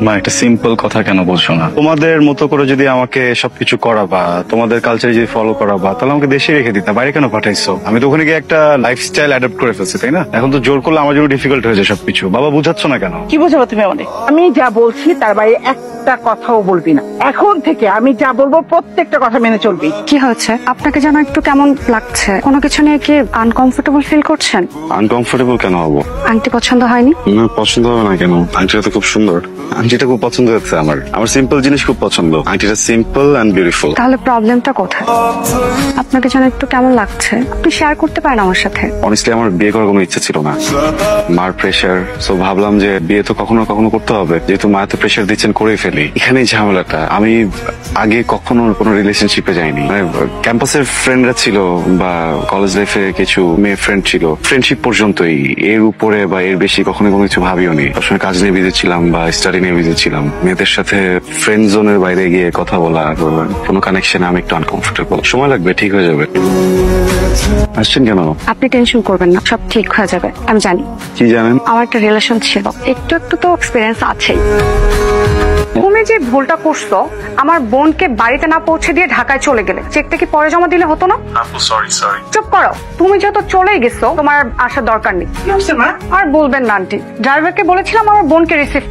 মা একটা সিম্পল কথা কেন বলছো না? তোমাদের মতো করে যদি আমাকে সবকিছু করাবা, তোমাদের কালচার যদি ফলো করাবা, তাহলে আমাকে দেশে রেখে দিতা, বাইরে কেন পাঠাইছো? আমি তো ওখানে গিয়ে একটা লাইফস্টাইল অ্যাডাপ্ট করে ফেলছি, তাই না? এখন তো জোর করলে আমার জন্য ডিফিকাল্ট হয়ে যায় সবকিছু। বাবা বুঝাচ্ছ না কেন? কি বোঝাবো তুমি অনেক? আমি যা বলছি তার বাইরে একটা কথাও বলবি না। এখন থেকে আমি যা বলবো প্রত্যেকটা কথা মেনে চলবি। কি হয়েছে? আপনাকে যেন একটু কেমন লাগছে। কোনো কিছু নিয়ে কি আনকমফোর্টেবল ফিল করছেন? আনকমফোর্টেবল কেন হবো? আংটি পছন্দ হয়নি? না, পছন্দ হবে না কেন? আংটিটা তো খুব সুন্দর। আংটিটা খুব পছন্দ হচ্ছে আমার। আমার সিম্পল জিনিস খুব পছন্দ। আংটিটা সিম্পল এন্ড বিউটিফুল। তাহলে প্রবলেমটা কোথায়? আপনাকে যেন একটু কেমন লাগছে, আপনি শেয়ার করতে পারেন আমার সাথে। অনেস্টলি আমার বিয়ে করার কোনো ইচ্ছা ছিল না, মার প্রেশার। সো ভাবলাম যে বিয়ে তো কখনো কখনো করতে হবে, যেহেতু মা তো প্রেশার দিচ্ছেন করেই ফেলি। এখানেই ঝামেলাটা। আমি আগে কখনো কোনো রিলেশনশিপে যাইনি। ক্যাম্পাসের ফ্রেন্ডরা ছিল বা কলেজ লাইফে কিছু মেয়ে ফ্রেন্ড ছিল, ফ্রেন্ডশিপ পর্যন্তই। এর উপরে বা এর বেশি কখনো কোনো কিছু ভাবিও নি। সবসময় কাজ নিয়ে বিজি ছিলাম বা স্টাডি নিয়ে বিজি ছিলাম। মেয়েদের সাথে ফ্রেন্ড জোনের বাইরে গিয়ে কথা বলা, কোনো কানেকশনে আমি একটু আনকমফোর্টেবল। সময় লাগবে, ঠিক হয়ে যাবে। আসছেন কেন? আপনি টেনশন করবেন না, সব ঠিক হয়ে যাবে। আমি জানি। কি জানেন? আমার একটা রিলেশন ছিল, একটু একটু তো এক্সপিরিয়েন্স আছেই। তুমি যে ভুলটা করছো, আমার বোনকে বাড়িতে না পৌঁছে দিয়ে ঢাকায় চলে গেলে, চেকটা কি পরে জমা দিলে হতো না? সরি। চুপ করো। তুমি যেহেতু চলেই গেছো, তোমার আর আসার দরকার নেই। কি হচ্ছে মা? আর বলবেন না আন্টি, ড্রাইভারকে বলেছিলাম আমার বোনকে রিসিভ